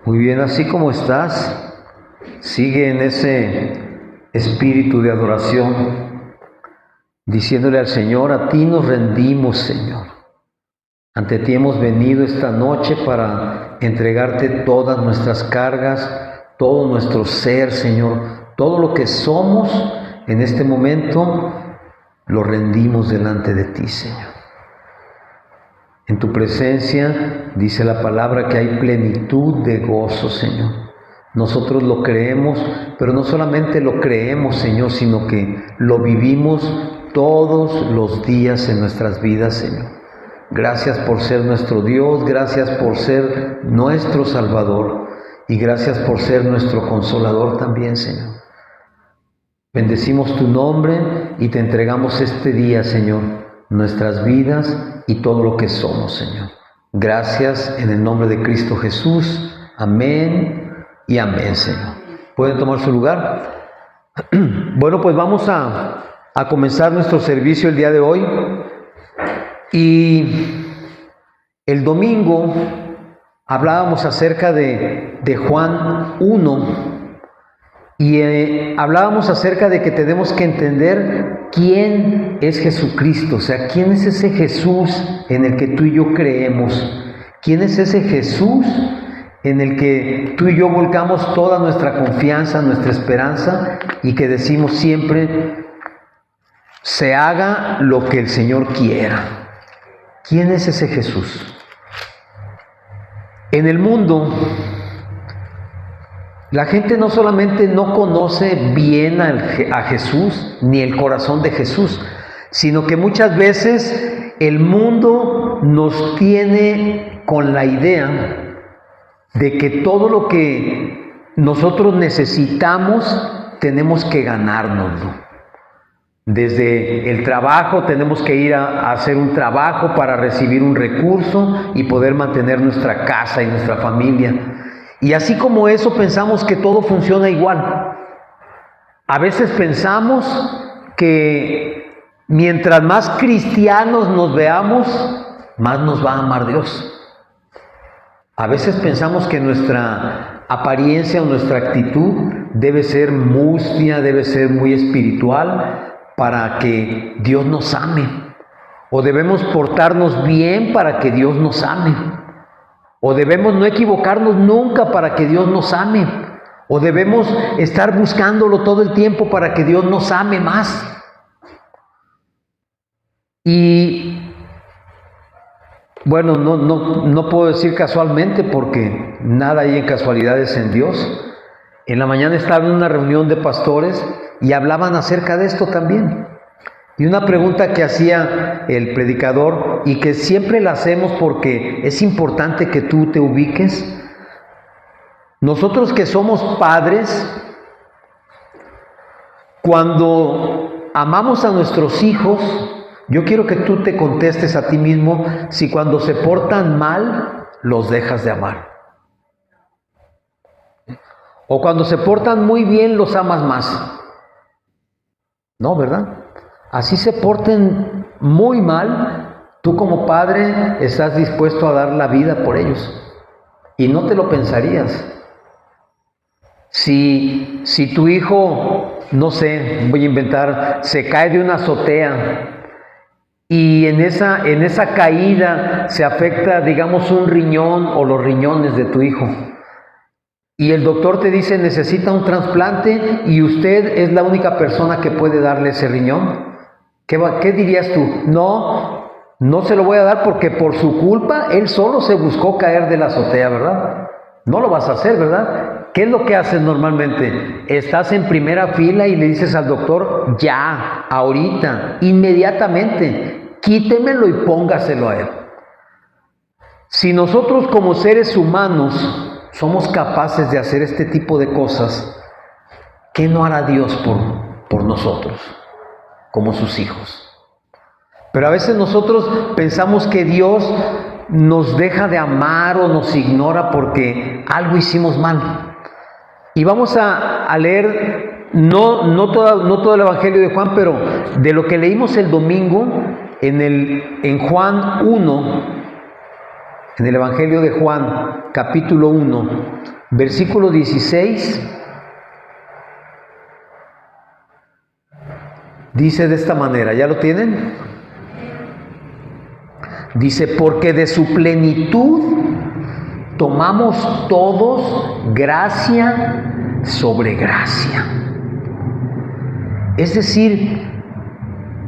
Muy bien, así como estás, sigue en ese espíritu de adoración, diciéndole al Señor: a ti nos rendimos, Señor. Ante ti hemos venido esta noche para entregarte todas nuestras cargas, todo nuestro ser, Señor. Todo lo que somos en este momento lo rendimos delante de ti, Señor. En tu presencia, dice la palabra, que hay plenitud de gozo, Señor. Nosotros lo creemos, pero no solamente lo creemos, Señor, sino que lo vivimos todos los días en nuestras vidas, Señor. Gracias por ser nuestro Dios, gracias por ser nuestro Salvador y gracias por ser nuestro Consolador también, Señor. Bendecimos tu nombre y te entregamos este día, Señor, nuestras vidas y todo lo que somos, Señor. Gracias en el nombre de Cristo Jesús. Amén y amén, Señor. ¿Pueden tomar su lugar? Bueno, pues vamos a comenzar nuestro servicio el día de hoy. Y el domingo hablábamos acerca de Juan 1. Y hablábamos acerca de que tenemos que entender quién es Jesucristo, o sea, quién es ese Jesús en el que tú y yo creemos, quién es ese Jesús en el que tú y yo volcamos toda nuestra confianza, nuestra esperanza y que decimos siempre: se haga lo que el Señor quiera. ¿Quién es ese Jesús? En el mundo, la gente no solamente no conoce bien a Jesús, ni el corazón de Jesús, sino que muchas veces el mundo nos tiene con la idea de que todo lo que nosotros necesitamos tenemos que ganárnoslo. Desde el trabajo tenemos que ir a hacer un trabajo para recibir un recurso y poder mantener nuestra casa y nuestra familia. Y así como eso pensamos que todo funciona igual. A veces pensamos que mientras más cristianos nos veamos, más nos va a amar Dios. A veces pensamos que nuestra apariencia o nuestra actitud debe ser mustia, debe ser muy espiritual para que Dios nos ame. O debemos portarnos bien para que Dios nos ame. O debemos no equivocarnos nunca para que Dios nos ame. O debemos estar buscándolo todo el tiempo para que Dios nos ame más. Y bueno, no puedo decir casualmente porque nada hay en casualidades en Dios. En la mañana estaba en una reunión de pastores y hablaban acerca de esto también. Y una pregunta que hacía el predicador y que siempre la hacemos porque es importante que tú te ubiques. Nosotros que somos padres, cuando amamos a nuestros hijos, yo quiero que tú te contestes a ti mismo si cuando se portan mal los dejas de amar. O cuando se portan muy bien los amas más. No, ¿verdad? Así se porten muy mal, tú como padre estás dispuesto a dar la vida por ellos. Y no te lo pensarías. Si tu hijo, no sé, voy a inventar, se cae de una azotea y en esa caída se afecta, digamos, un riñón o los riñones de tu hijo. Y el doctor te dice: necesita un trasplante y usted es la única persona que puede darle ese riñón. ¿Qué dirías tú? No se lo voy a dar porque por su culpa él solo se buscó caer de la azotea, ¿verdad? No lo vas a hacer, ¿verdad? ¿Qué es lo que haces normalmente? Estás en primera fila y le dices al doctor: ya, ahorita, inmediatamente, quítemelo y póngaselo a él. Si nosotros como seres humanos somos capaces de hacer este tipo de cosas, ¿qué no hará Dios por nosotros, como sus hijos? Pero a veces nosotros pensamos que Dios nos deja de amar o nos ignora porque algo hicimos mal. Y vamos a leer no todo el Evangelio de Juan, pero de lo que leímos el domingo en Juan 1. en el Evangelio de Juan, capítulo 1, versículo 16, dice de esta manera, ¿ya lo tienen? Dice, porque de su plenitud tomamos todos gracia sobre gracia. Es decir,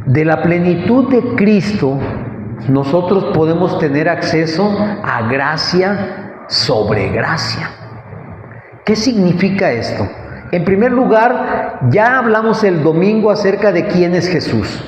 de la plenitud de Cristo, nosotros podemos tener acceso a gracia sobre gracia. ¿Qué significa esto? En primer lugar, ya hablamos el domingo acerca de quién es Jesús.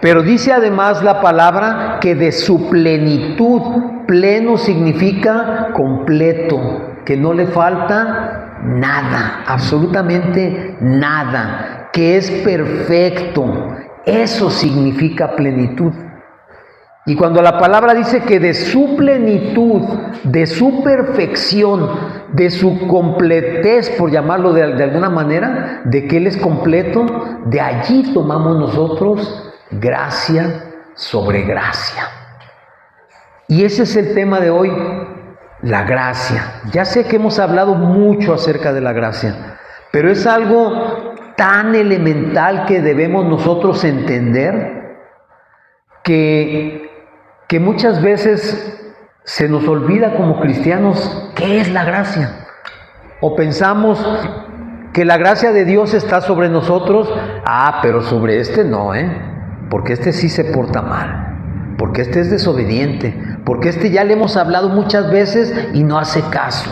Pero dice además la palabra que de su plenitud, pleno significa completo, que no le falta nada, absolutamente nada, que es perfecto. Eso significa plenitud. Y cuando la palabra dice que de su plenitud, de su perfección, de su completez, por llamarlo de alguna manera, de que Él es completo, de allí tomamos nosotros gracia sobre gracia. Y ese es el tema de hoy, la gracia. Ya sé que hemos hablado mucho acerca de la gracia, pero es algo tan elemental que debemos nosotros entender que muchas veces se nos olvida como cristianos qué es la gracia. O pensamos que la gracia de Dios está sobre nosotros, pero sobre este no, porque este sí se porta mal, porque este es desobediente, porque este ya le hemos hablado muchas veces y no hace caso.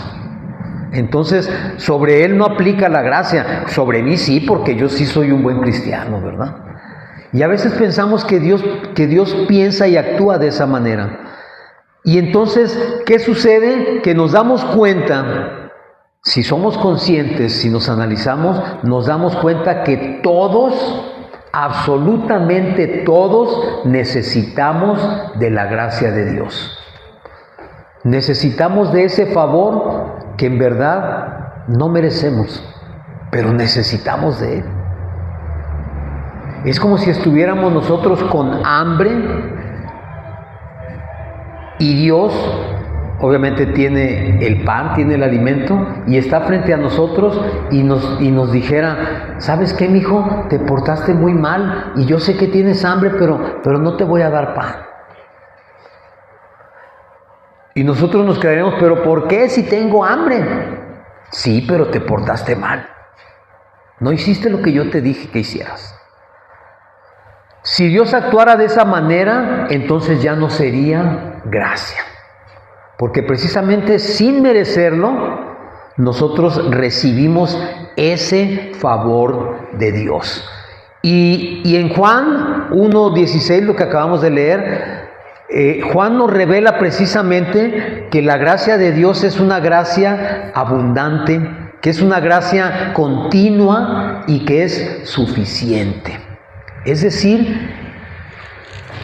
Entonces, sobre él no aplica la gracia, sobre mí sí, porque yo sí soy un buen cristiano, ¿verdad? Y a veces pensamos que Dios piensa y actúa de esa manera. Y entonces, ¿qué sucede? Que nos damos cuenta, si somos conscientes, si nos analizamos, nos damos cuenta que todos, absolutamente todos, necesitamos de la gracia de Dios. Necesitamos de ese favor que en verdad no merecemos, pero necesitamos de Él. Es como si estuviéramos nosotros con hambre y Dios obviamente tiene el pan, tiene el alimento y está frente a nosotros y nos dijera, ¿sabes qué, mijo? Te portaste muy mal y yo sé que tienes hambre, pero no te voy a dar pan. Y nosotros nos quedaremos, ¿pero por qué si tengo hambre? Sí, pero te portaste mal. No hiciste lo que yo te dije que hicieras. Si Dios actuara de esa manera, entonces ya no sería gracia. Porque precisamente sin merecerlo, nosotros recibimos ese favor de Dios. Y en Juan 1:16, lo que acabamos de leer, Juan nos revela precisamente que la gracia de Dios es una gracia abundante, que es una gracia continua y que es suficiente. Es decir,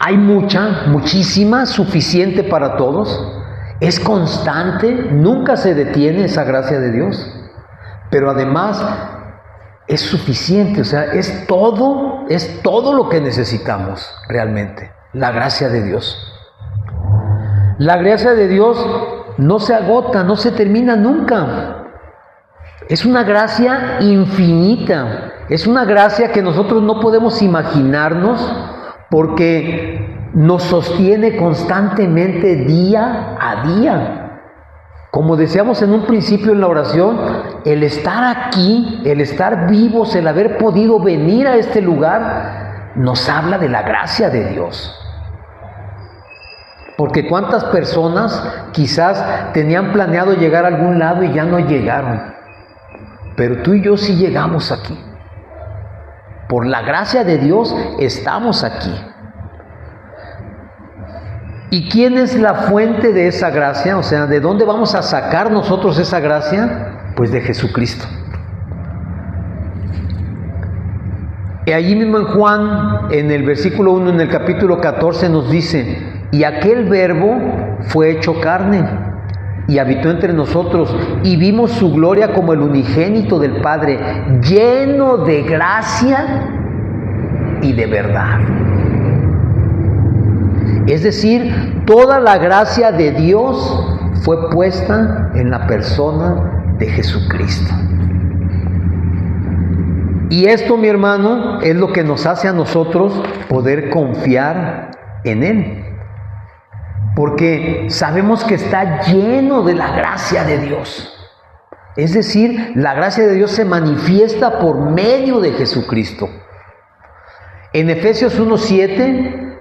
hay muchísima, suficiente para todos, es constante, nunca se detiene esa gracia de Dios, pero además es suficiente, o sea, es todo lo que necesitamos realmente, la gracia de Dios. La gracia de Dios no se agota, no se termina nunca. Es una gracia infinita, es una gracia que nosotros no podemos imaginarnos porque nos sostiene constantemente día a día. Como decíamos en un principio en la oración, el estar aquí, el estar vivos, el haber podido venir a este lugar, nos habla de la gracia de Dios. Porque cuántas personas quizás tenían planeado llegar a algún lado y ya no llegaron. Pero tú y yo sí llegamos aquí. Por la gracia de Dios estamos aquí. ¿Y quién es la fuente de esa gracia? O sea, ¿de dónde vamos a sacar nosotros esa gracia? Pues de Jesucristo. Y allí mismo en Juan, en el versículo 1, en el capítulo 14, nos dice: y aquel verbo fue hecho carne y habitó entre nosotros, y vimos su gloria como el unigénito del Padre, lleno de gracia y de verdad. Es decir, toda la gracia de Dios fue puesta en la persona de Jesucristo. Y esto, mi hermano, es lo que nos hace a nosotros poder confiar en Él. Porque sabemos que está lleno de la gracia de Dios. Es decir, la gracia de Dios se manifiesta por medio de Jesucristo. En Efesios 1:7,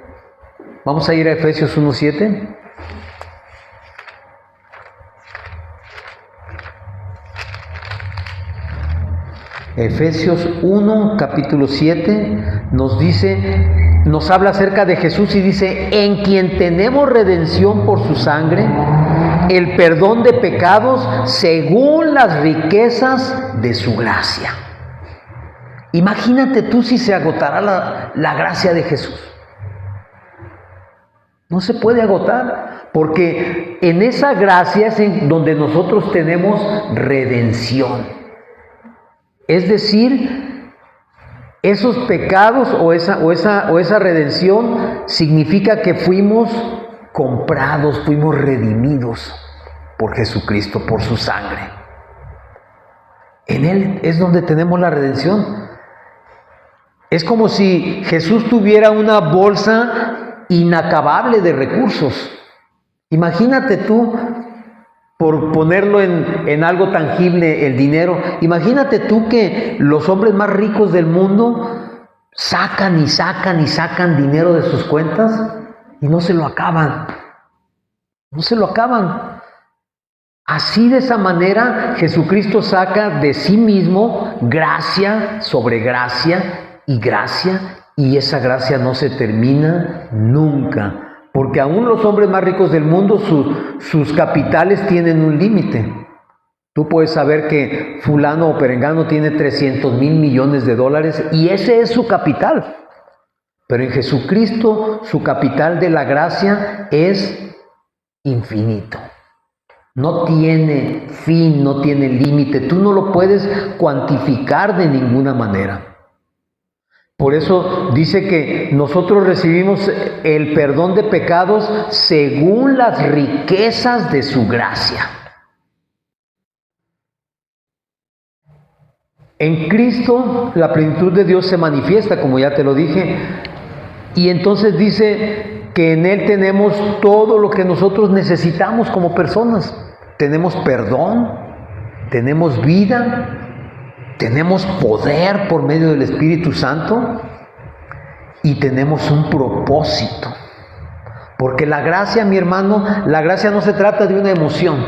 vamos a ir a Efesios 1:7. Efesios 1, capítulo 7, nos dice, nos habla acerca de Jesús y dice, en quien tenemos redención por su sangre, el perdón de pecados según las riquezas de su gracia. Imagínate tú si se agotara la gracia de Jesús. No se puede agotar, porque en esa gracia es en donde nosotros tenemos redención. Es decir, esos pecados o esa redención significa que fuimos comprados, fuimos redimidos por Jesucristo, por su sangre. En Él es donde tenemos la redención. Es como si Jesús tuviera una bolsa inacabable de recursos. Imagínate tú, por ponerlo en algo tangible, el dinero. Imagínate tú que los hombres más ricos del mundo sacan y sacan y sacan dinero de sus cuentas y no se lo acaban. No se lo acaban. Así, de esa manera, Jesucristo saca de sí mismo gracia sobre gracia, y esa gracia no se termina nunca. Porque aún los hombres más ricos del mundo, sus capitales tienen un límite. Tú puedes saber que fulano o perengano tiene 300,000 millones de dólares y ese es su capital. Pero en Jesucristo su capital de la gracia es infinito. No tiene fin, no tiene límite. Tú no lo puedes cuantificar de ninguna manera. Por eso dice que nosotros recibimos el perdón de pecados según las riquezas de su gracia. En Cristo la plenitud de Dios se manifiesta, como ya te lo dije, y entonces dice que en Él tenemos todo lo que nosotros necesitamos como personas. Tenemos perdón, tenemos vida, tenemos poder por medio del Espíritu Santo y tenemos un propósito. Porque la gracia, mi hermano, la gracia no se trata de una emoción.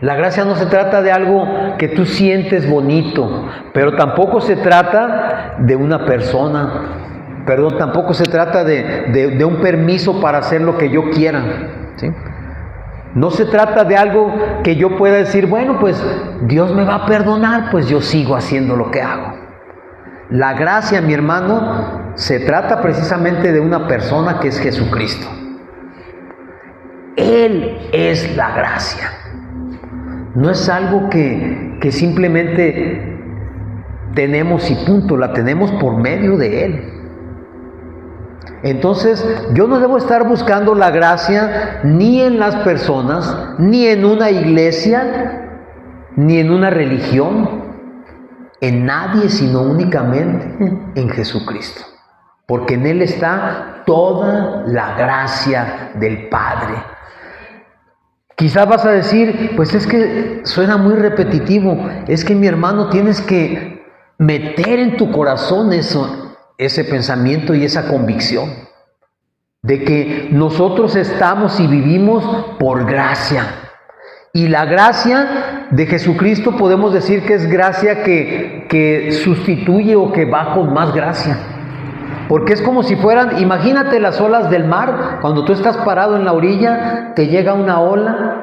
La gracia no se trata de algo que tú sientes bonito, pero tampoco se trata de una persona. Perdón, tampoco se trata de un permiso para hacer lo que yo quiera, ¿sí? No se trata de algo que yo pueda decir, bueno, pues Dios me va a perdonar, pues yo sigo haciendo lo que hago. La gracia, mi hermano, se trata precisamente de una persona que es Jesucristo. Él es la gracia. No es algo que simplemente tenemos y punto, la tenemos por medio de Él. Entonces, yo no debo estar buscando la gracia ni en las personas, ni en una iglesia, ni en una religión, en nadie, sino únicamente en Jesucristo. Porque en Él está toda la gracia del Padre. Quizás vas a decir, pues es que suena muy repetitivo, es que mi hermano tienes que meter en tu corazón ese pensamiento y esa convicción de que nosotros estamos y vivimos por gracia. Y la gracia de Jesucristo podemos decir que es gracia que sustituye o que va con más gracia. Porque es como si fueran, imagínate las olas del mar, cuando tú estás parado en la orilla, te llega una ola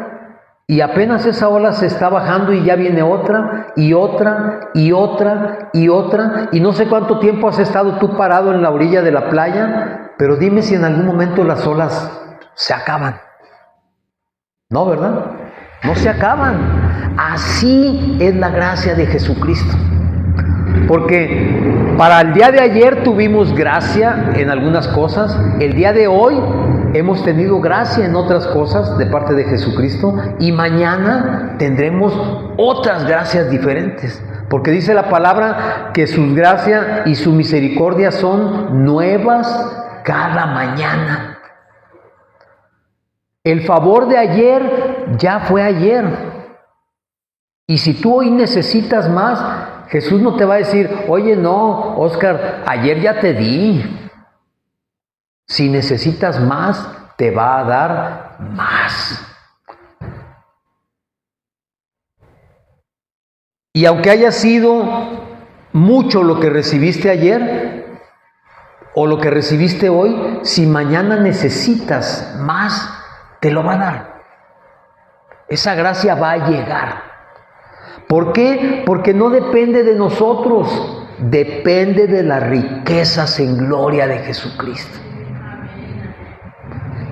y apenas esa ola se está bajando y ya viene otra y otra y otra y otra, y no sé cuánto tiempo has estado tú parado en la orilla de la playa, pero dime si en algún momento las olas se acaban. No, ¿verdad? No se acaban. Así es la gracia de Jesucristo. Porque para el día de ayer tuvimos gracia en algunas cosas, el día de hoy hemos tenido gracia en otras cosas de parte de Jesucristo y mañana tendremos otras gracias diferentes. Porque dice la palabra que su gracia y su misericordia son nuevas cada mañana. El favor de ayer ya fue ayer. Y si tú hoy necesitas más, Jesús no te va a decir, oye, no, Óscar, ayer ya te di. Si necesitas más, te va a dar más. Y aunque haya sido mucho lo que recibiste ayer o lo que recibiste hoy, si mañana necesitas más, te lo va a dar. Esa gracia va a llegar. ¿Por qué? Porque no depende de nosotros, depende de las riquezas en gloria de Jesucristo.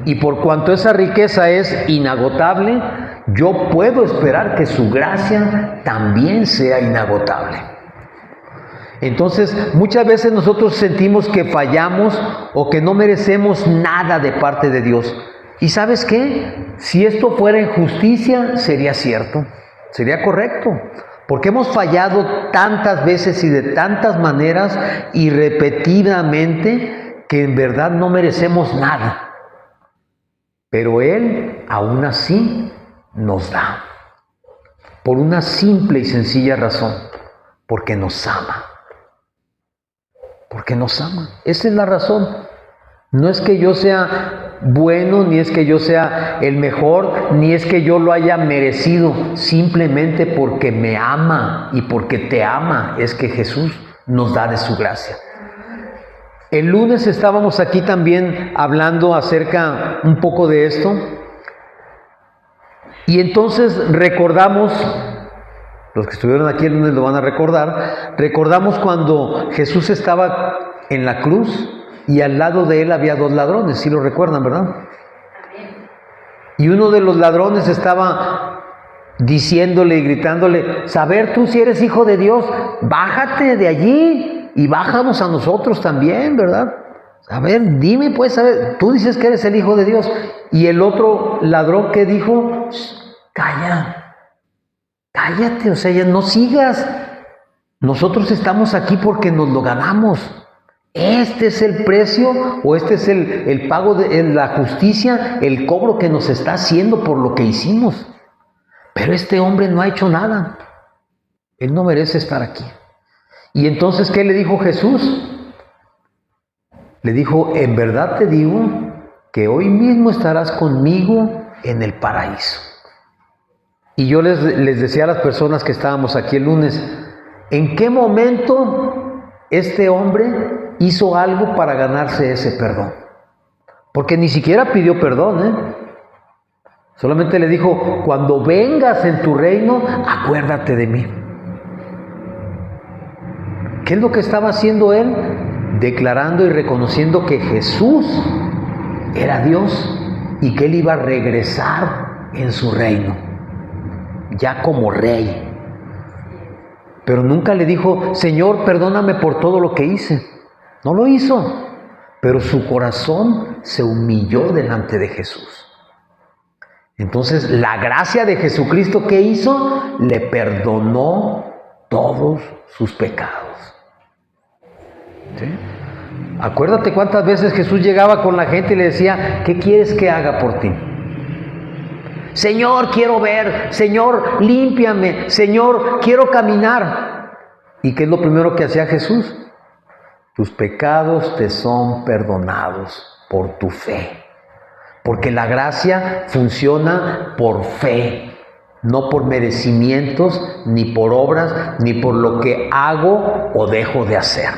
Y por cuanto esa riqueza es inagotable, yo puedo esperar que su gracia también sea inagotable. Entonces, muchas veces nosotros sentimos que fallamos o que no merecemos nada de parte de Dios. ¿Y sabes qué? Si esto fuera injusticia, sería cierto, sería correcto. Porque hemos fallado tantas veces y de tantas maneras y repetidamente que en verdad no merecemos nada. Pero Él aún así nos da. Por una simple y sencilla razón. Porque nos ama. Porque nos ama. Esa es la razón. No es que yo sea bueno, ni es que yo sea el mejor, ni es que yo lo haya merecido. Simplemente porque me ama y porque te ama es que Jesús nos da de su gracia. El lunes estábamos aquí también hablando acerca un poco de esto. Y entonces recordamos, los que estuvieron aquí el lunes lo van a recordar, recordamos cuando Jesús estaba en la cruz y al lado de él había dos ladrones, ¿sí lo recuerdan, verdad? Y uno de los ladrones estaba diciéndole y gritándole, saber tú si eres hijo de Dios, bájate de allí y bájanos a nosotros también, ¿verdad? A ver, dime pues, a ver, tú dices que eres el hijo de Dios. Y el otro ladrón que dijo, cállate, o sea, ya no sigas. Nosotros estamos aquí porque nos lo ganamos. Este es el precio o este es el pago de la justicia, el cobro que nos está haciendo por lo que hicimos. Pero este hombre no ha hecho nada. Él no merece estar aquí. Y entonces, ¿qué le dijo Jesús? Le dijo, en verdad te digo que hoy mismo estarás conmigo en el paraíso. Y yo les decía a las personas que estábamos aquí el lunes, ¿en qué momento este hombre hizo algo para ganarse ese perdón? Porque ni siquiera pidió perdón, Solamente le dijo, cuando vengas en tu reino, acuérdate de mí. ¿Qué es lo que estaba haciendo él? Declarando y reconociendo que Jesús era Dios y que él iba a regresar en su reino, ya como rey. Pero nunca le dijo, Señor, perdóname por todo lo que hice. No lo hizo, pero su corazón se humilló delante de Jesús. Entonces, la gracia de Jesucristo, ¿qué hizo? Le perdonó todos sus pecados. ¿Sí? Acuérdate cuántas veces Jesús llegaba con la gente y le decía, ¿qué quieres que haga por ti? Señor, quiero ver. Señor, límpiame. Señor, quiero caminar. ¿Y qué es lo primero que hacía Jesús? Tus pecados te son perdonados por tu fe. Porque la gracia funciona por fe, no por merecimientos, ni por obras, ni por lo que hago o dejo de hacer.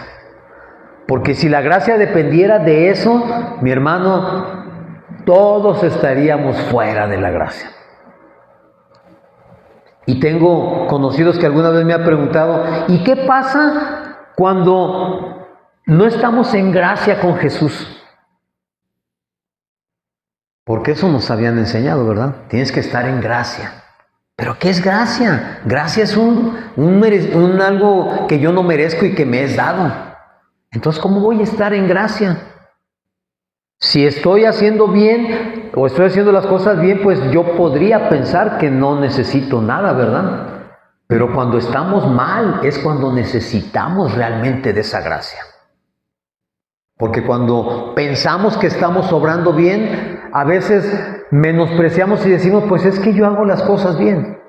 Porque si la gracia dependiera de eso, mi hermano, todos estaríamos fuera de la gracia. Y tengo conocidos que alguna vez me han preguntado, ¿y qué pasa cuando no estamos en gracia con Jesús? Porque eso nos habían enseñado, ¿verdad? Tienes que estar en gracia. ¿Pero qué es gracia? Gracia es algo que yo no merezco y que me es dado. Entonces, ¿cómo voy a estar en gracia? Si estoy haciendo bien o estoy haciendo las cosas bien, pues yo podría pensar que no necesito nada, ¿verdad? Pero cuando estamos mal es cuando necesitamos realmente de esa gracia. Porque cuando pensamos que estamos obrando bien, a veces menospreciamos y decimos, pues es que yo hago las cosas bien.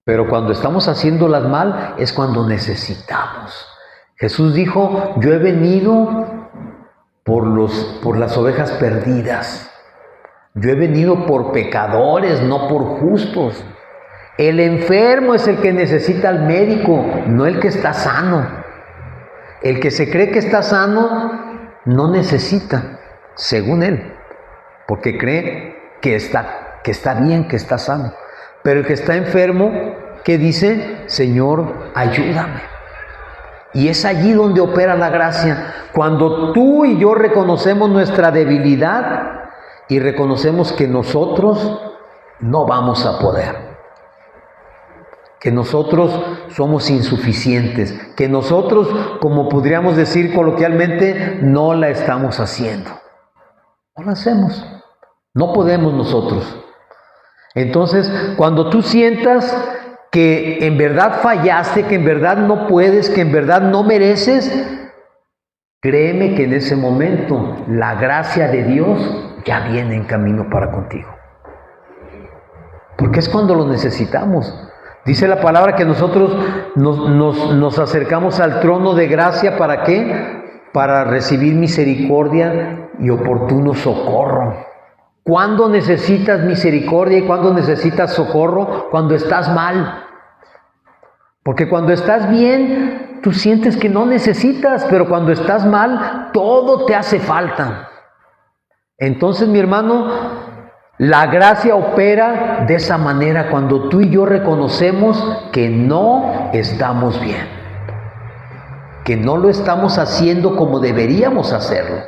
Pero cuando estamos haciéndolas mal es cuando necesitamos. Jesús dijo, yo he venido por las ovejas perdidas. Yo he venido por pecadores, no por justos. El enfermo es el que necesita al médico, no el que está sano. El que se cree que está sano no necesita, según él, porque cree que está bien, que está sano. Pero el que está enfermo, ¿qué dice? Señor, ayúdame. Y es allí donde opera la gracia. Cuando tú y yo reconocemos nuestra debilidad y reconocemos que nosotros no vamos a poder. Que nosotros somos insuficientes, que nosotros, como podríamos decir coloquialmente, no la estamos haciendo. No la hacemos. No podemos nosotros. Entonces, cuando tú sientas que en verdad fallaste, que en verdad no puedes, que en verdad no mereces, créeme que en ese momento la gracia de Dios ya viene en camino para contigo. Porque es cuando lo necesitamos. Dice la palabra que nosotros nos acercamos al trono de gracia, ¿para qué? Para recibir misericordia y oportuno socorro. ¿Cuándo necesitas misericordia y cuándo necesitas socorro? Cuando estás mal. Porque cuando estás bien, tú sientes que no necesitas, pero cuando estás mal, todo te hace falta. Entonces, mi hermano, la gracia opera de esa manera cuando tú y yo reconocemos que no estamos bien, que no lo estamos haciendo como deberíamos hacerlo.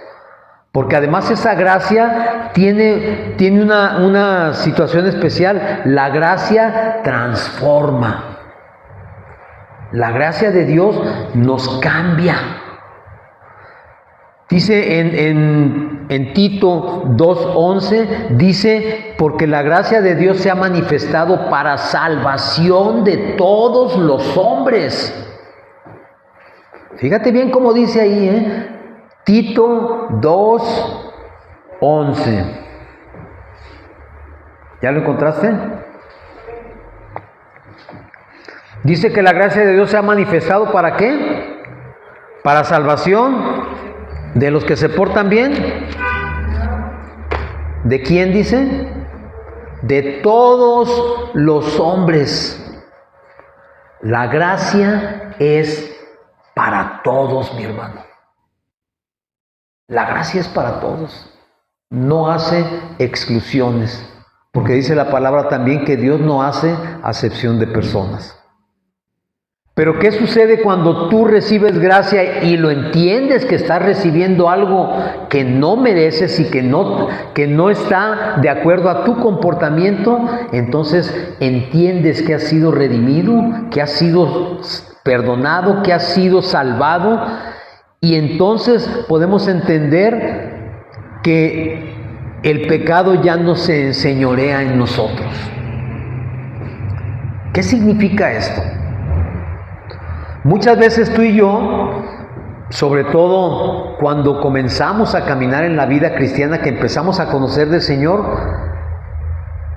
Porque además esa gracia tiene una situación especial. La gracia transforma. La gracia de Dios nos cambia. Dice en Tito 2:11, dice, porque la gracia de Dios se ha manifestado para salvación de todos los hombres. Fíjate bien cómo dice ahí, Tito 2:11. ¿Ya lo encontraste? Dice que la gracia de Dios se ha manifestado ¿para qué? Para salvación de los que se portan bien. ¿De quién dice? De todos los hombres. La gracia es para todos, mi hermano. La gracia es para todos. No hace exclusiones. Porque dice la palabra también que Dios no hace acepción de personas. Pero ¿qué sucede cuando tú recibes gracia y lo entiendes que estás recibiendo algo que no mereces y que no está de acuerdo a tu comportamiento? Entonces entiendes que has sido redimido, que has sido perdonado, que has sido salvado, y entonces podemos entender que el pecado ya no se enseñorea en nosotros. ¿Qué significa esto? Muchas veces tú y yo, sobre todo cuando comenzamos a caminar en la vida cristiana, que empezamos a conocer del Señor,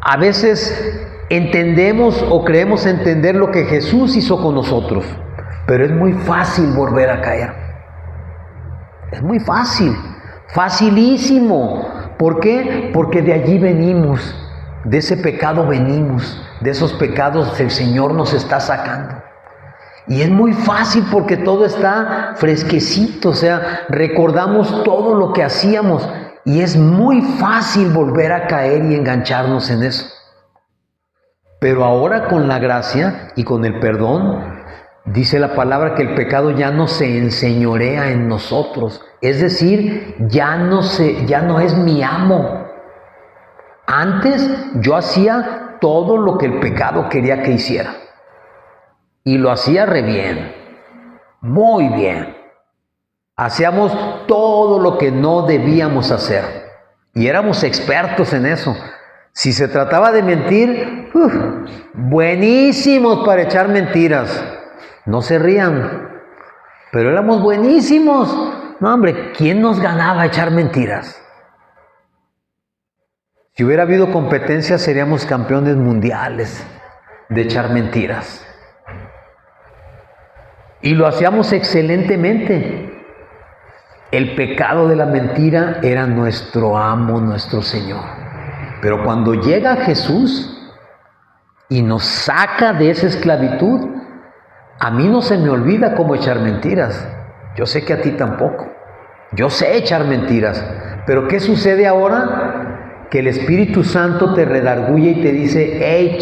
a veces entendemos o creemos entender lo que Jesús hizo con nosotros, pero es muy fácil volver a caer. Es muy fácil, facilísimo. ¿Por qué? Porque de allí venimos, de ese pecado venimos, de esos pecados el Señor nos está sacando. Y es muy fácil porque todo está fresquecito, o sea, recordamos todo lo que hacíamos y es muy fácil volver a caer y engancharnos en eso. Pero ahora con la gracia y con el perdón, dice la palabra que el pecado ya no se enseñorea en nosotros, es decir, ya no es mi amo. Antes yo hacía todo lo que el pecado quería que hiciera. Y lo hacía re bien, muy bien. Hacíamos todo lo que no debíamos hacer. Y éramos expertos en eso. Si se trataba de mentir, buenísimos para echar mentiras. No se rían, pero éramos buenísimos. No, hombre, ¿quién nos ganaba a echar mentiras? Si hubiera habido competencia, seríamos campeones mundiales de echar mentiras. Y lo hacíamos excelentemente. El pecado de la mentira era nuestro amo, nuestro Señor. Pero cuando llega Jesús y nos saca de esa esclavitud, a mí no se me olvida cómo echar mentiras. Yo sé que a ti tampoco. Yo sé echar mentiras. Pero ¿qué sucede ahora? Que el Espíritu Santo te redarguye y te dice, hey,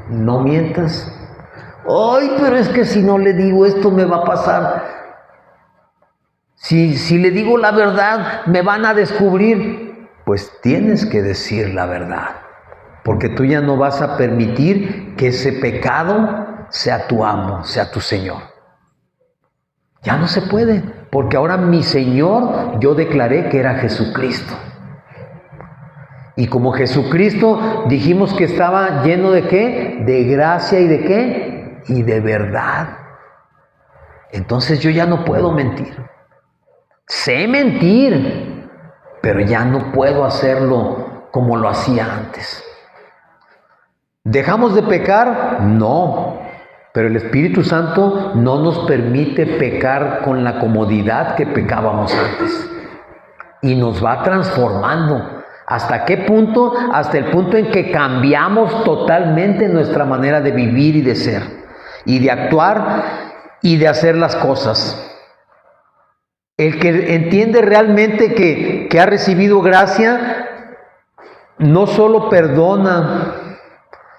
no mientas. Ay, pero es que si no le digo esto me va a pasar. Si le digo la verdad, me van a descubrir. Pues tienes que decir la verdad. Porque tú ya no vas a permitir que ese pecado sea tu amo, sea tu Señor. Ya no se puede. Porque ahora mi Señor, yo declaré que era Jesucristo. Y como Jesucristo dijimos que estaba lleno de ¿qué? De gracia y de ¿qué? Y de verdad. Entonces yo ya no puedo mentir. Sé mentir, pero ya no puedo hacerlo como lo hacía antes. ¿Dejamos de pecar? No. Pero el Espíritu Santo no nos permite pecar con la comodidad que pecábamos antes. Y nos va transformando. ¿Hasta qué punto? Hasta el punto en que cambiamos totalmente nuestra manera de vivir y de ser. Y de actuar y de hacer las cosas. El que entiende realmente que ha recibido gracia, no solo perdona,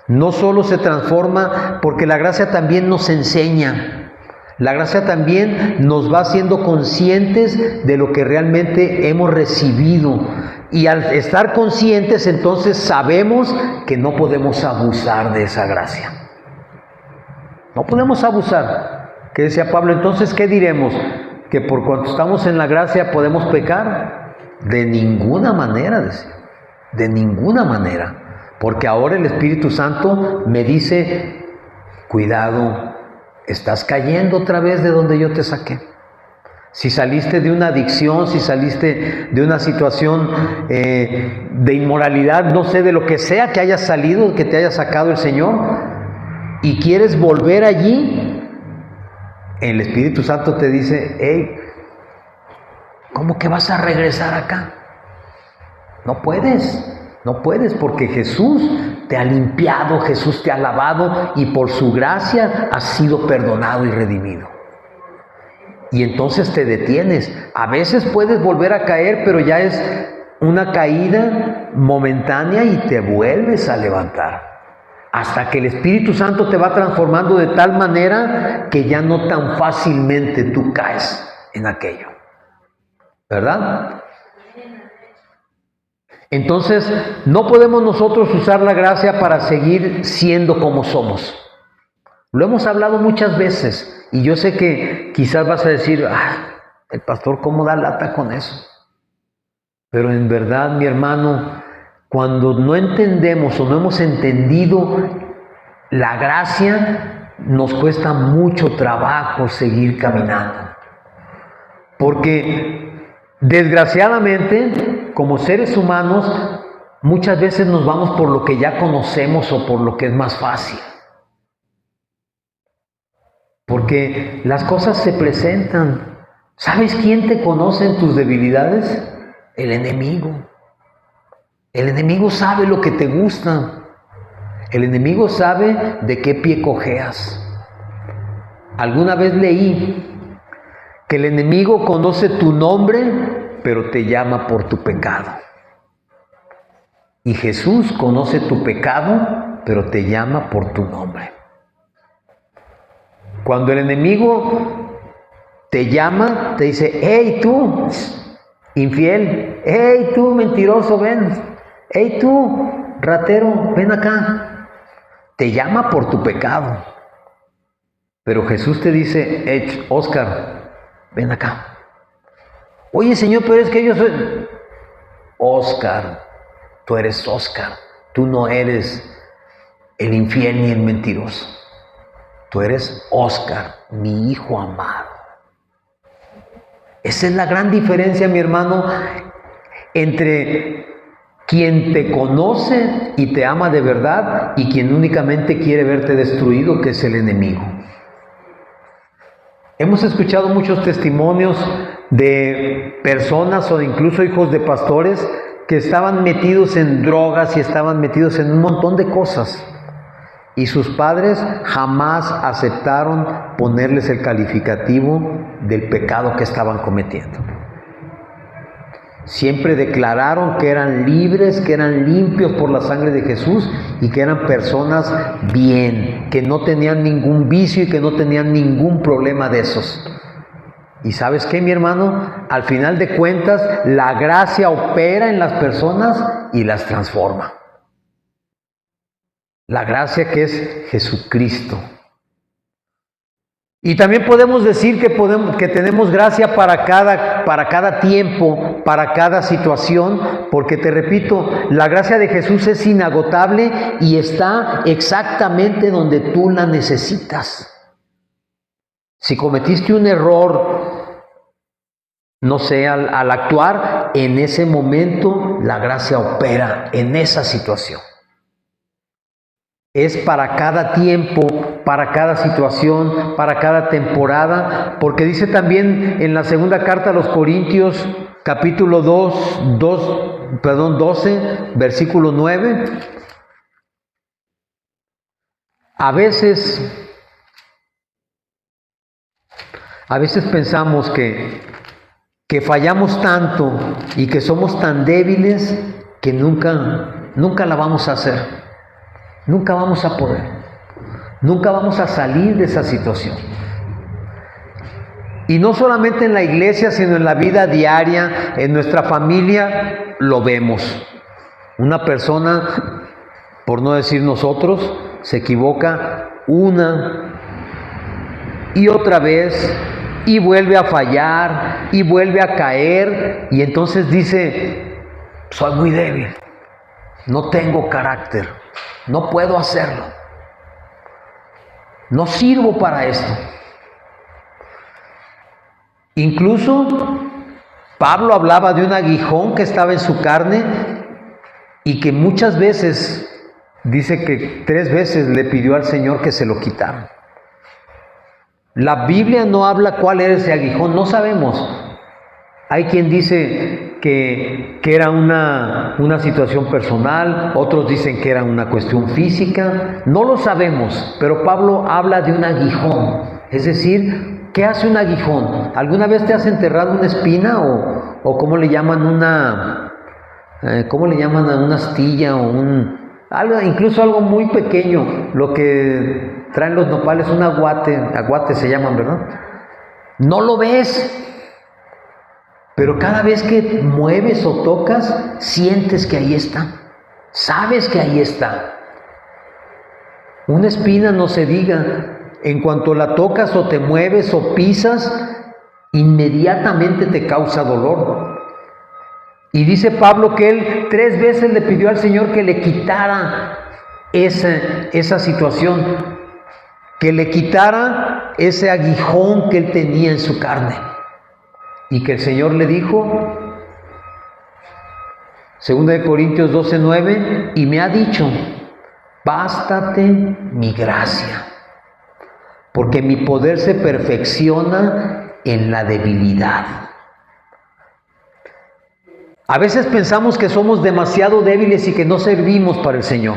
no solo se transforma, porque la gracia también nos enseña. La gracia también nos va haciendo conscientes de lo que realmente hemos recibido. Y al estar conscientes, entonces sabemos que no podemos abusar de esa gracia. No podemos abusar. ¿Qué decía Pablo? Entonces, ¿qué diremos? ¿Que por cuanto estamos en la gracia podemos pecar? De ninguna manera, decía. De ninguna manera. Porque ahora el Espíritu Santo me dice, cuidado, estás cayendo otra vez de donde yo te saqué. Si saliste de una adicción, si saliste de una situación de inmoralidad, no sé, de lo que sea que hayas salido, que te haya sacado el Señor, y quieres volver allí, el Espíritu Santo te dice, hey, ¿cómo que vas a regresar acá? No puedes, porque Jesús te ha limpiado, Jesús te ha lavado y por su gracia has sido perdonado y redimido. Y entonces te detienes. A veces puedes volver a caer, pero ya es una caída momentánea y te vuelves a levantar. Hasta que el Espíritu Santo te va transformando de tal manera que ya no tan fácilmente tú caes en aquello. ¿Verdad? Entonces, no podemos nosotros usar la gracia para seguir siendo como somos. Lo hemos hablado muchas veces y yo sé que quizás vas a decir, el pastor cómo da lata con eso. Pero en verdad, mi hermano, cuando no entendemos o no hemos entendido la gracia, nos cuesta mucho trabajo seguir caminando. Porque desgraciadamente, como seres humanos, muchas veces nos vamos por lo que ya conocemos o por lo que es más fácil. Porque las cosas se presentan. ¿Sabes quién te conoce en tus debilidades? El enemigo. El enemigo sabe lo que te gusta. El enemigo sabe de qué pie cojeas. Alguna vez leí que el enemigo conoce tu nombre, pero te llama por tu pecado. Y Jesús conoce tu pecado, pero te llama por tu nombre. Cuando el enemigo te llama, te dice, hey tú, infiel, hey tú, mentiroso, ven. hey tú, ratero, ven acá. Te llama por tu pecado. Pero Jesús te dice, hey, Oscar, ven acá. Oye, Señor, pero es que yo soy... Oscar, tú eres Oscar. Tú no eres el infiel ni el mentiroso. Tú eres Oscar, mi hijo amado. Esa es la gran diferencia, mi hermano, entre quien te conoce y te ama de verdad y quien únicamente quiere verte destruido, que es el enemigo. Hemos escuchado muchos testimonios de personas o incluso hijos de pastores que estaban metidos en drogas y estaban metidos en un montón de cosas. Y sus padres jamás aceptaron ponerles el calificativo del pecado que estaban cometiendo. Siempre declararon que eran libres, que eran limpios por la sangre de Jesús y que eran personas bien, que no tenían ningún vicio y que no tenían ningún problema de esos. ¿Y sabes qué, mi hermano? Al final de cuentas, la gracia opera en las personas y las transforma. La gracia que es Jesucristo. Y también podemos decir que tenemos gracia para cada tiempo, para cada situación, porque te repito, la gracia de Jesús es inagotable y está exactamente donde tú la necesitas. Si cometiste un error, no sé, al actuar, en ese momento la gracia opera en esa situación. Es para cada tiempo, para cada situación, para cada temporada, porque dice también en la segunda carta a los Corintios, capítulo 12, versículo 9, a veces pensamos que fallamos tanto y que somos tan débiles que nunca la vamos a hacer. Nunca vamos a poder. Nunca vamos a salir de esa situación. Y no solamente en la iglesia, sino en la vida diaria, en nuestra familia, lo vemos. Una persona, por no decir nosotros, se equivoca una y otra vez y vuelve a fallar y vuelve a caer y entonces dice, soy muy débil, no tengo carácter, no puedo hacerlo, no sirvo para esto. Incluso Pablo hablaba de un aguijón que estaba en su carne y que muchas veces, dice que 3 veces le pidió al Señor que se lo quitara. La Biblia no habla cuál era ese aguijón, no sabemos. Hay quien dice que era una situación personal, otros dicen que era una cuestión física, no lo sabemos, pero Pablo habla de un aguijón. Es decir, ¿qué hace un aguijón? ¿Alguna vez te has enterrado una espina o cómo le llaman a una astilla incluso algo muy pequeño, lo que traen los nopales, un aguate se llaman, ¿verdad? No lo ves. Pero cada vez que mueves o tocas, sientes que ahí está. Sabes que ahí está. Una espina no se diga. En cuanto la tocas o te mueves o pisas, inmediatamente te causa dolor. Y dice Pablo que él 3 veces le pidió al Señor que le quitara esa situación, que le quitara ese aguijón que él tenía en su carne. Y que el Señor le dijo, 2 Corintios 12:9, y me ha dicho, bástate mi gracia, porque mi poder se perfecciona en la debilidad. A veces pensamos que somos demasiado débiles y que no servimos para el Señor.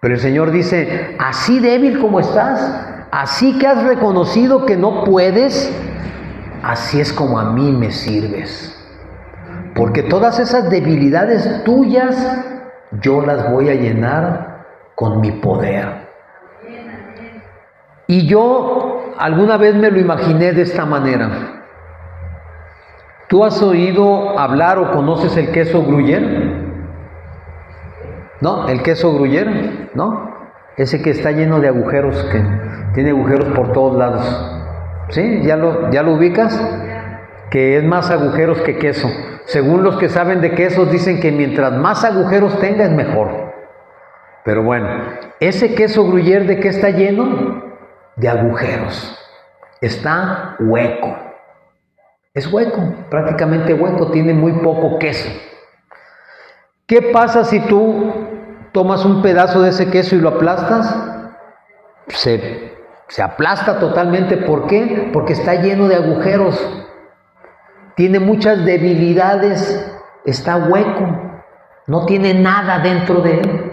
Pero el Señor dice, así débil como estás, así que has reconocido que no puedes, así es como a mí me sirves. Porque todas esas debilidades tuyas, yo las voy a llenar con mi poder. Y yo alguna vez me lo imaginé de esta manera. ¿Tú has oído hablar o conoces el queso Gruyère? ¿No? El queso gruyere, ¿no? Ese que está lleno de agujeros, que tiene agujeros por todos lados. ¿Sí? ¿Ya lo ubicas? Que es más agujeros que queso. Según los que saben de quesos, dicen que mientras más agujeros tenga es mejor. Pero bueno, ese queso gruyere, ¿de qué está lleno? De agujeros. Está hueco. Es hueco, prácticamente hueco, tiene muy poco queso. ¿Qué pasa si tú tomas un pedazo de ese queso y lo aplastas? Se aplasta totalmente. ¿Por qué? Porque está lleno de agujeros. Tiene muchas debilidades, está hueco, no tiene nada dentro de él.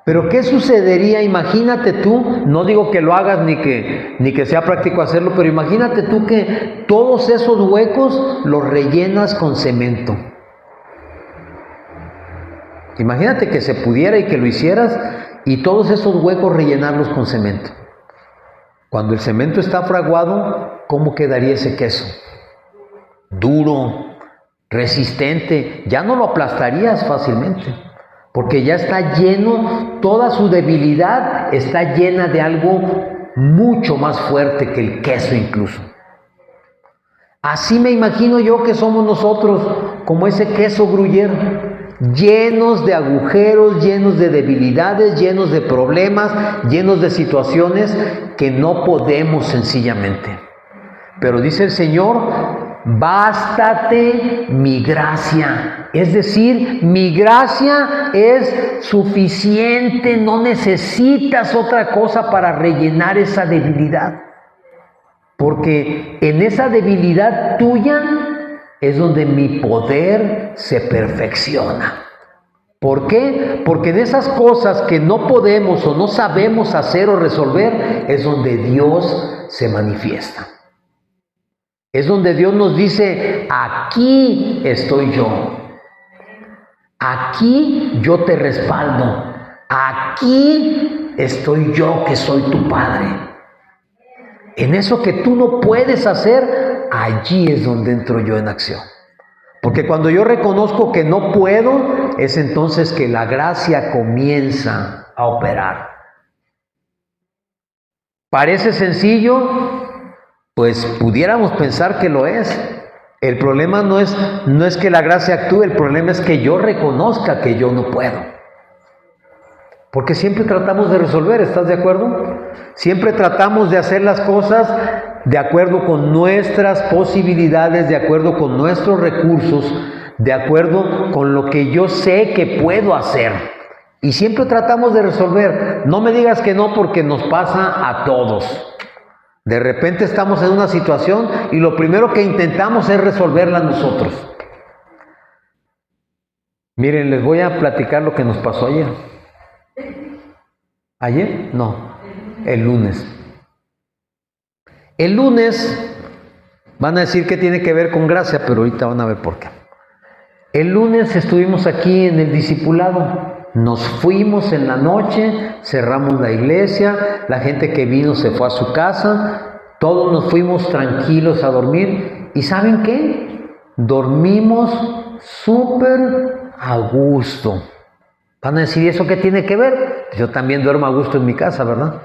Pero ¿qué sucedería? Imagínate tú, no digo que lo hagas ni que sea práctico hacerlo, pero imagínate tú que todos esos huecos los rellenas con cemento. Imagínate que se pudiera y que lo hicieras y todos esos huecos rellenarlos con cemento. Cuando el cemento está fraguado, ¿cómo quedaría ese queso? Duro, resistente, ya no lo aplastarías fácilmente, porque ya está lleno, toda su debilidad está llena de algo mucho más fuerte que el queso incluso. Así me imagino yo que somos nosotros, como ese queso gruyere, llenos de agujeros, llenos de debilidades, llenos de problemas, llenos de situaciones que no podemos sencillamente. Pero dice el Señor, bástate mi gracia. Es decir, mi gracia es suficiente, no necesitas otra cosa para rellenar esa debilidad. Porque en esa debilidad tuya es donde mi poder se perfecciona. ¿Por qué? Porque en esas cosas que no podemos o no sabemos hacer o resolver es donde Dios se manifiesta. Es donde Dios nos dice, aquí estoy yo. Aquí yo te respaldo. Aquí estoy yo que soy tu Padre. En eso que tú no puedes hacer, allí es donde entro yo en acción. Porque cuando yo reconozco que no puedo, es entonces que la gracia comienza a operar. ¿Parece sencillo? Pues pudiéramos pensar que lo es. El problema no es que la gracia actúe, el problema es que yo reconozca que yo no puedo. Porque siempre tratamos de resolver, ¿estás de acuerdo? Siempre tratamos de hacer las cosas de acuerdo con nuestras posibilidades, de acuerdo con nuestros recursos, de acuerdo con lo que yo sé que puedo hacer. Y siempre tratamos de resolver. No me digas que no, porque nos pasa a todos. De repente estamos en una situación y lo primero que intentamos es resolverla nosotros. Miren, les voy a platicar lo que nos pasó ayer. ¿Ayer? No, el lunes. El lunes, van a decir que tiene que ver con gracia, pero ahorita van a ver por qué. El lunes estuvimos aquí en el discipulado. Nos fuimos en la noche, cerramos la iglesia, la gente que vino se fue a su casa, todos nos fuimos tranquilos a dormir. ¿Y saben qué? Dormimos súper a gusto. Van a decir, ¿y eso qué tiene que ver? Yo también duermo a gusto en mi casa, ¿verdad?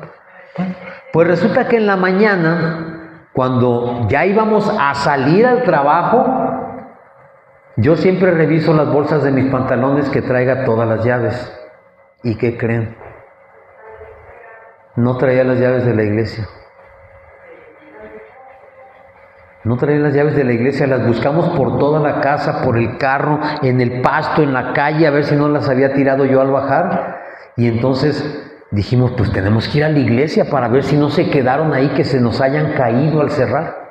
Pues resulta que en la mañana, cuando ya íbamos a salir al trabajo, yo siempre reviso las bolsas de mis pantalones que traiga todas las llaves. ¿Y qué creen? No traía las llaves de la iglesia. No traía las llaves de la iglesia, las buscamos por toda la casa, por el carro, en el pasto, en la calle, a ver si no las había tirado yo al bajar. Y entonces dijimos, pues tenemos que ir a la iglesia para ver si no se quedaron ahí, que se nos hayan caído al cerrar.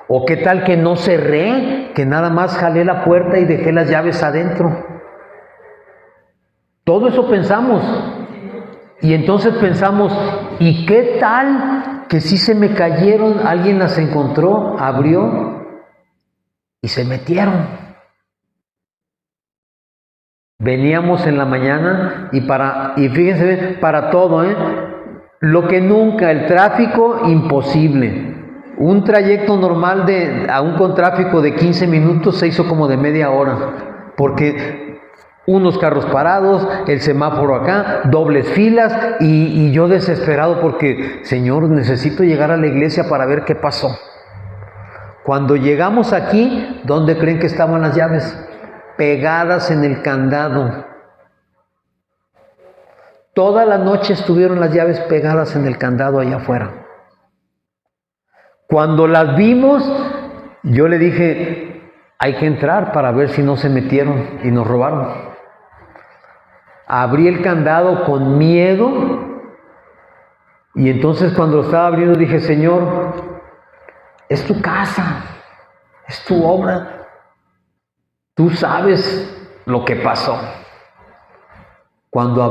O qué tal que no cerré, que nada más jalé la puerta y dejé las llaves adentro. Todo eso pensamos. Y entonces pensamos, ¿y qué tal que si se me cayeron, alguien las encontró, abrió y se metieron? Veníamos en la mañana y fíjense, para todo, lo que nunca, el tráfico, imposible. Un trayecto normal aún con tráfico de 15 minutos se hizo como de media hora, porque Unos carros parados, el semáforo acá, dobles filas y yo desesperado porque, Señor, necesito llegar a la iglesia para ver qué pasó. Cuando llegamos aquí, ¿dónde creen que estaban las llaves? Pegadas en el candado. Toda la noche estuvieron las llaves pegadas en el candado allá afuera. Cuando las vimos, yo le dije, hay que entrar para ver si no se metieron y nos robaron. Abrí el candado con miedo y entonces cuando lo estaba abriendo dije, Señor, es tu casa, es tu obra, tú sabes lo que pasó. Cuando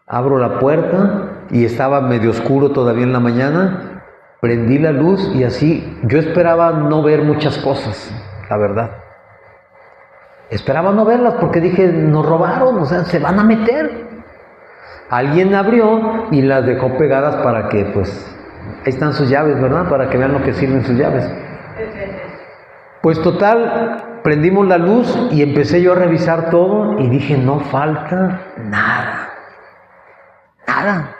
abro la puerta y estaba medio oscuro todavía en la mañana, prendí la luz y así, yo esperaba no ver muchas cosas, la verdad. Esperaba no verlas porque dije, nos robaron, o sea, se van a meter. Alguien abrió y las dejó pegadas para que, pues, ahí están sus llaves, ¿verdad? Para que vean lo que sirven sus llaves. Pues total, prendimos la luz y empecé yo a revisar todo y dije, no falta nada. Nada.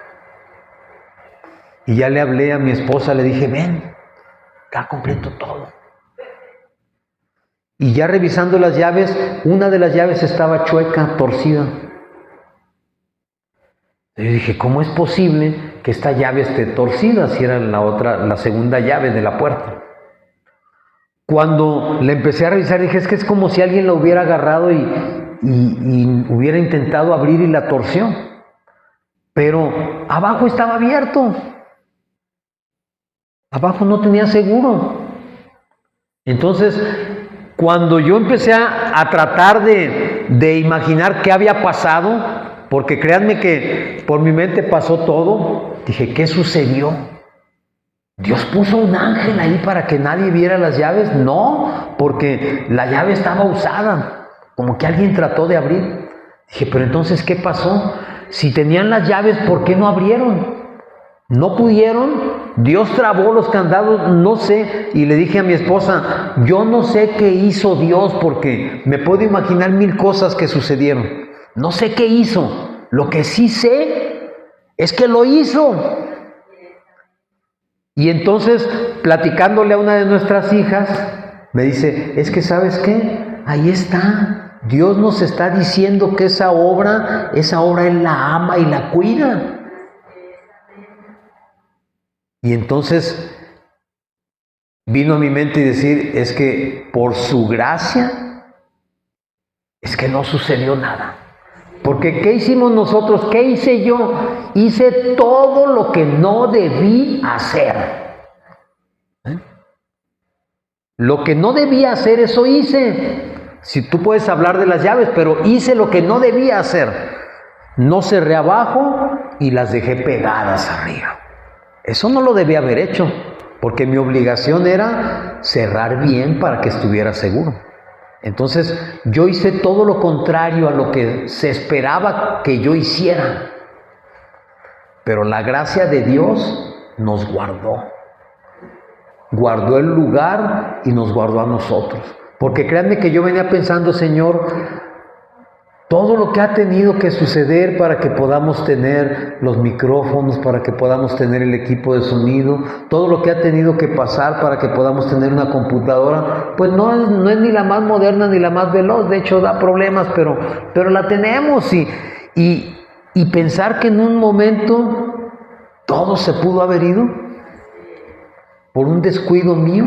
Y ya le hablé a mi esposa, le dije, ven, está completo todo. Y ya revisando las llaves, una de las llaves estaba chueca, torcida. Y dije, ¿cómo es posible que esta llave esté torcida si era la segunda llave de la puerta? Cuando le empecé a revisar, dije, es que es como si alguien la hubiera agarrado y hubiera intentado abrir y la torció. Pero abajo estaba abierto. Abajo no tenía seguro. Entonces, cuando yo empecé a tratar de imaginar qué había pasado, porque créanme que por mi mente pasó todo, dije, ¿qué sucedió? ¿Dios puso un ángel ahí para que nadie viera las llaves? No, porque la llave estaba usada, como que alguien trató de abrir. Dije, pero entonces, ¿qué pasó? Si tenían las llaves, ¿por qué no abrieron? No pudieron, Dios trabó los candados, no sé. Y le dije a mi esposa, yo no sé qué hizo Dios porque me puedo imaginar 1000 cosas que sucedieron. No sé qué hizo, lo que sí sé es que lo hizo. Y entonces, platicándole a una de nuestras hijas, me dice, es que ¿sabes qué? Ahí está, Dios nos está diciendo que esa obra Él la ama y la cuida. Y entonces vino a mi mente y decir, es que por su gracia, es que no sucedió nada. Porque ¿qué hicimos nosotros? ¿Qué hice yo? Hice todo lo que no debí hacer. Lo que no debía hacer, eso hice. Si tú puedes hablar de las llaves, pero hice lo que no debía hacer. No cerré abajo y las dejé pegadas arriba. Eso no lo debía haber hecho, porque mi obligación era cerrar bien para que estuviera seguro. Entonces, yo hice todo lo contrario a lo que se esperaba que yo hiciera. Pero la gracia de Dios nos guardó. Guardó el lugar y nos guardó a nosotros. Porque créanme que yo venía pensando, Señor, todo lo que ha tenido que suceder para que podamos tener los micrófonos, para que podamos tener el equipo de sonido, todo lo que ha tenido que pasar para que podamos tener una computadora, pues no es ni la más moderna ni la más veloz, de hecho da problemas, pero la tenemos y pensar que en un momento todo se pudo haber ido por un descuido mío,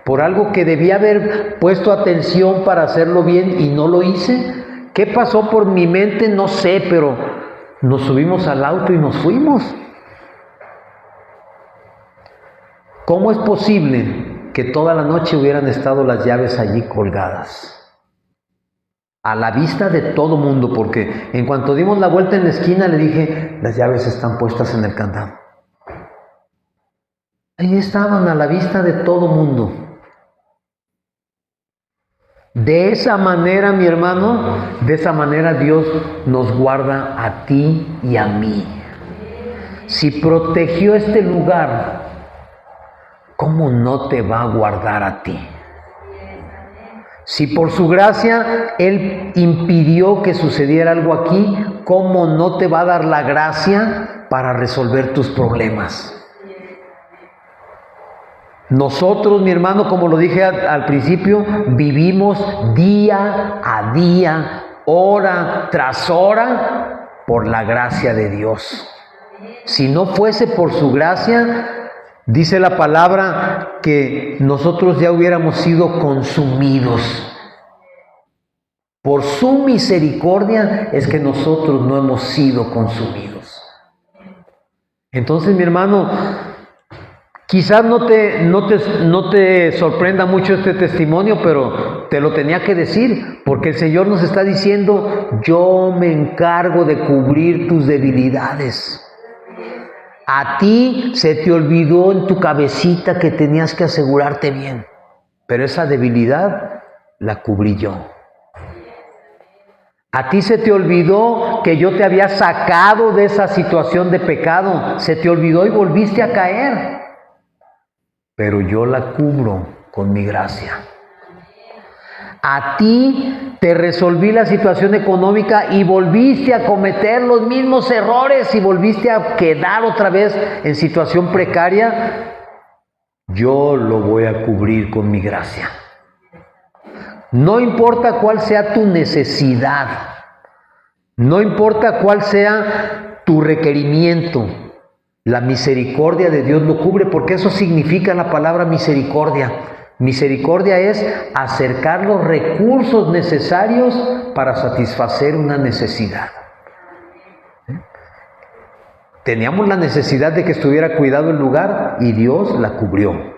por algo que debía haber puesto atención para hacerlo bien y no lo hice. ¿Qué pasó por mi mente? No sé, pero nos subimos al auto y nos fuimos. ¿Cómo es posible que toda la noche hubieran estado las llaves allí colgadas? A la vista de todo mundo, porque en cuanto dimos la vuelta en la esquina le dije, las llaves están puestas en el candado. Ahí estaban a la vista de todo mundo. De esa manera, mi hermano, de esa manera Dios nos guarda a ti y a mí. Si protegió este lugar, ¿cómo no te va a guardar a ti? Si por su gracia Él impidió que sucediera algo aquí, ¿cómo no te va a dar la gracia para resolver tus problemas? Nosotros, mi hermano, como lo dije al principio, vivimos día a día, hora tras hora, por la gracia de Dios. Si no fuese por su gracia, dice la palabra que nosotros ya hubiéramos sido consumidos. Por su misericordia es que nosotros no hemos sido consumidos. Entonces, mi hermano, quizás no te sorprenda mucho este testimonio, pero te lo tenía que decir, porque el Señor nos está diciendo: yo me encargo de cubrir tus debilidades. A ti se te olvidó en tu cabecita que tenías que asegurarte bien, pero esa debilidad la cubrí yo. A ti se te olvidó que yo te había sacado de esa situación de pecado, se te olvidó y volviste a caer, pero yo la cubro con mi gracia. A ti te resolví la situación económica y volviste a cometer los mismos errores y volviste a quedar otra vez en situación precaria. Yo lo voy a cubrir con mi gracia. No importa cuál sea tu necesidad, no importa cuál sea tu requerimiento, la misericordia de Dios lo cubre, porque eso significa la palabra misericordia. Misericordia es acercar los recursos necesarios para satisfacer una necesidad. Teníamos la necesidad de que estuviera cuidado el lugar y Dios la cubrió.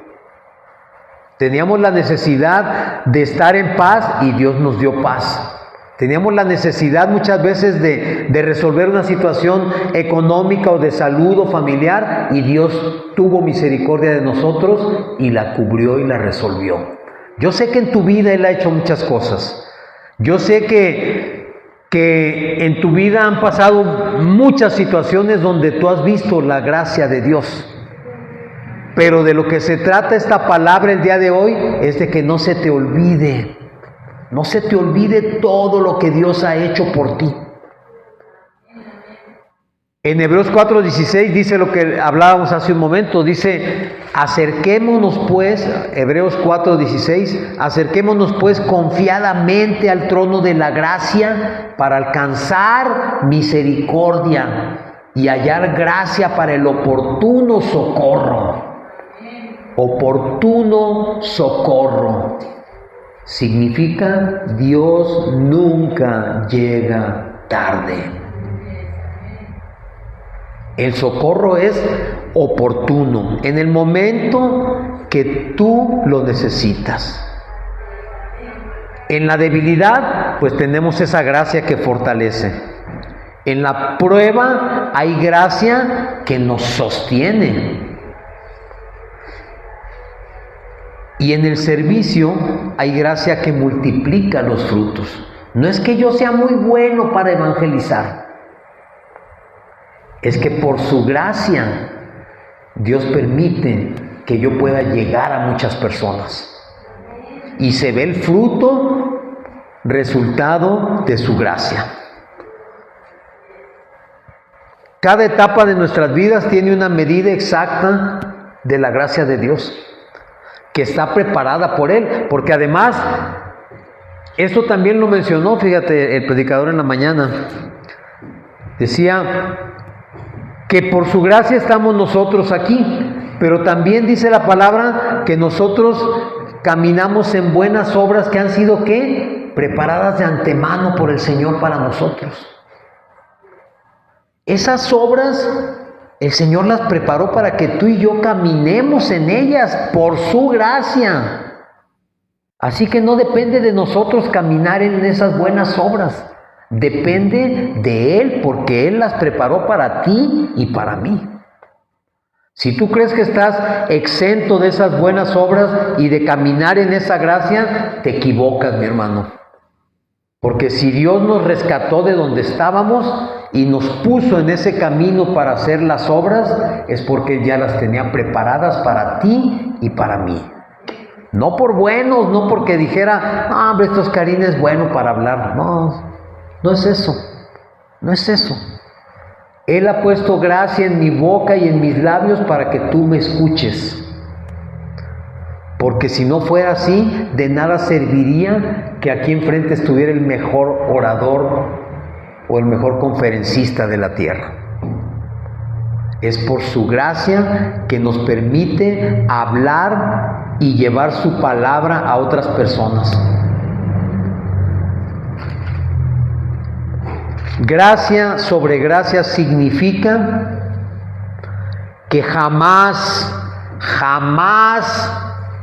Teníamos la necesidad de estar en paz y Dios nos dio paz. Teníamos la necesidad muchas veces de resolver una situación económica o de salud o familiar y Dios tuvo misericordia de nosotros y la cubrió y la resolvió. Yo sé que en tu vida Él ha hecho muchas cosas. Yo sé que en tu vida han pasado muchas situaciones donde tú has visto la gracia de Dios. Pero de lo que se trata esta palabra el día de hoy es de que no se te olvide. No se te olvide todo lo que Dios ha hecho por ti. En Hebreos 4:16 dice lo que hablábamos hace un momento. Dice: acerquémonos pues, Hebreos 4:16, acerquémonos pues confiadamente al trono de la gracia para alcanzar misericordia y hallar gracia para el oportuno socorro. Oportuno socorro significa Dios nunca llega tarde. El socorro es oportuno, en el momento que tú lo necesitas. En la debilidad, pues tenemos esa gracia que fortalece. En la prueba hay gracia que nos sostiene. Y en el servicio hay gracia que multiplica los frutos. No es que yo sea muy bueno para evangelizar. Es que por su gracia Dios permite que yo pueda llegar a muchas personas. Y se ve el fruto, resultado de su gracia. Cada etapa de nuestras vidas tiene una medida exacta de la gracia de Dios, que está preparada por Él, porque además, esto también lo mencionó, fíjate, el predicador en la mañana, decía que por su gracia estamos nosotros aquí, pero también dice la palabra que nosotros caminamos en buenas obras que han sido, ¿qué? Preparadas de antemano por el Señor para nosotros. Esas obras el Señor las preparó para que tú y yo caminemos en ellas por su gracia. Así que no depende de nosotros caminar en esas buenas obras. Depende de Él, porque Él las preparó para ti y para mí. Si tú crees que estás exento de esas buenas obras y de caminar en esa gracia, te equivocas, mi hermano. Porque si Dios nos rescató de donde estábamos y nos puso en ese camino para hacer las obras, es porque Él ya las tenía preparadas para ti y para mí. No por buenos, no porque dijera, ah, hombre, este Oscarín es bueno para hablar. No, no es eso. No es eso. Él ha puesto gracia en mi boca y en mis labios para que tú me escuches. Porque si no fuera así, de nada serviría que aquí enfrente estuviera el mejor orador o el mejor conferencista de la tierra. Es por su gracia que nos permite hablar y llevar su palabra a otras personas. Gracia sobre gracia significa que jamás,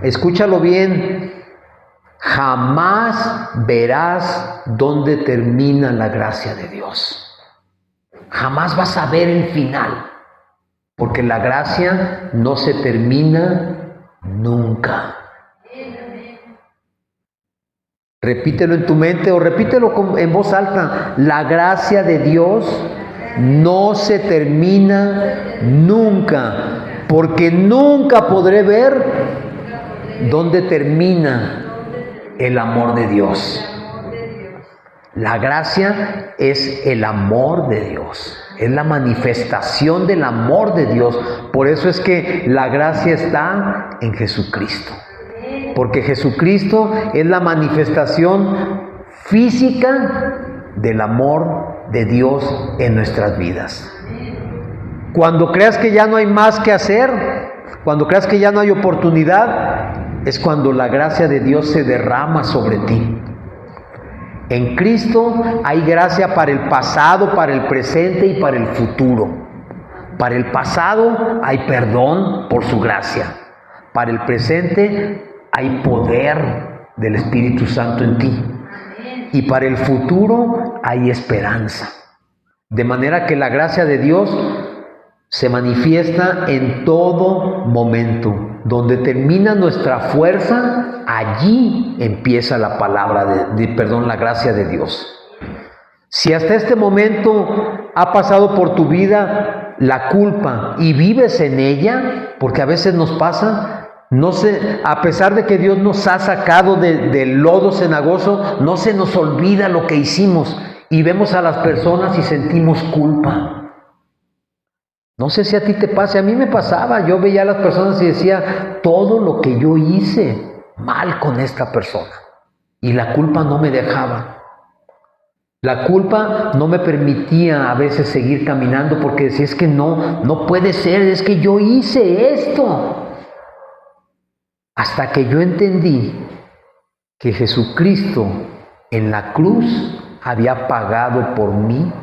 escúchalo bien, jamás verás dónde termina la gracia de Dios. Jamás vas a ver el final, porque la gracia no se termina nunca. Repítelo en tu mente o repítelo en voz alta. La gracia de Dios no se termina nunca, porque nunca podré ver dónde termina el amor de Dios. La gracia es el amor de Dios, es la manifestación del amor de Dios. Por eso es que la gracia está en Jesucristo. Porque Jesucristo es la manifestación física del amor de Dios en nuestras vidas. Cuando creas que ya no hay más que hacer, cuando creas que ya no hay oportunidad, es cuando la gracia de Dios se derrama sobre ti. En Cristo hay gracia para el pasado, para el presente y para el futuro. Para el pasado hay perdón por su gracia. Para el presente hay poder del Espíritu Santo en ti. Y para el futuro hay esperanza. De manera que la gracia de Dios se manifiesta en todo momento. Donde termina nuestra fuerza, allí empieza la palabra la gracia de Dios. Si hasta este momento ha pasado por tu vida la culpa y vives en ella, porque a veces nos pasa, no sé, a pesar de que Dios nos ha sacado del lodo cenagoso, no se nos olvida lo que hicimos y vemos a las personas y sentimos culpa. No sé si a ti te pasa, a mí me pasaba, yo veía a las personas y decía, todo lo que yo hice mal con esta persona, y la culpa no me dejaba. La culpa no me permitía a veces seguir caminando porque decía, es que no puede ser, es que yo hice esto. Hasta que yo entendí que Jesucristo en la cruz había pagado por mí,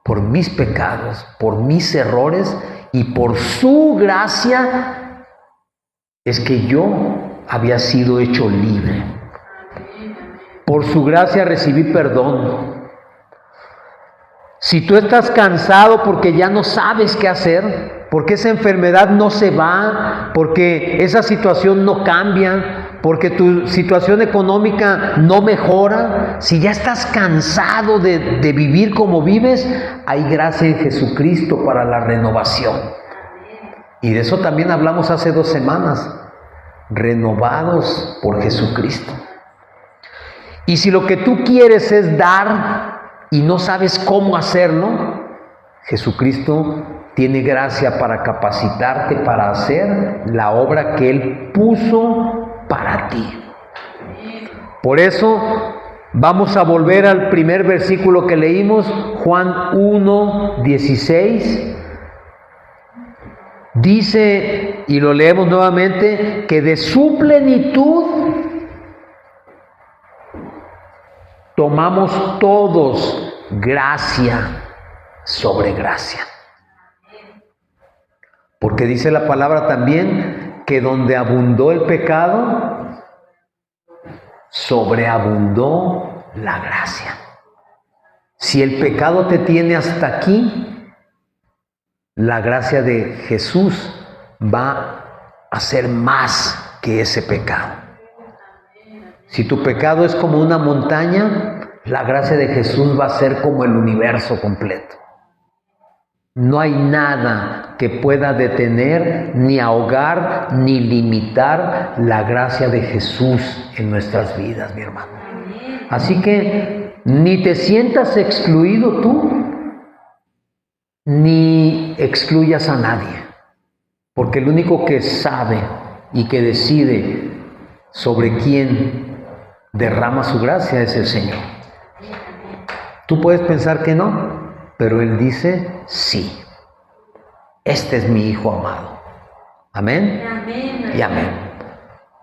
por mis pecados, por mis errores, y por su gracia es que yo había sido hecho libre. Por su gracia recibí perdón. Si tú estás cansado porque ya no sabes qué hacer, porque esa enfermedad no se va, porque esa situación no cambia, porque tu situación económica no mejora, si ya estás cansado de vivir como vives, hay gracia en Jesucristo para la renovación. Y de eso también hablamos hace 2 semanas, renovados por Jesucristo. Y si lo que tú quieres es dar y no sabes cómo hacerlo, Jesucristo tiene gracia para capacitarte para hacer la obra que Él puso para ti. Por eso vamos a volver al primer versículo que leímos, Juan 1:16. Dice, y lo leemos nuevamente, que de su plenitud tomamos todos gracia sobre gracia. Porque dice la palabra también que donde abundó el pecado, sobreabundó la gracia. Si el pecado te tiene hasta aquí, la gracia de Jesús va a ser más que ese pecado. Si tu pecado es como una montaña, la gracia de Jesús va a ser como el universo completo. No hay nada que pueda detener, ni ahogar, ni limitar la gracia de Jesús en nuestras vidas, mi hermano. Así que ni te sientas excluido tú, ni excluyas a nadie, porque el único que sabe y que decide sobre quién derrama su gracia es el Señor. Tú puedes pensar que no, pero Él dice sí. Este es mi Hijo amado. Amén. Amén. Y amén.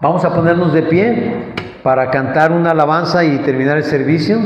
Vamos a ponernos de pie para cantar una alabanza y terminar el servicio.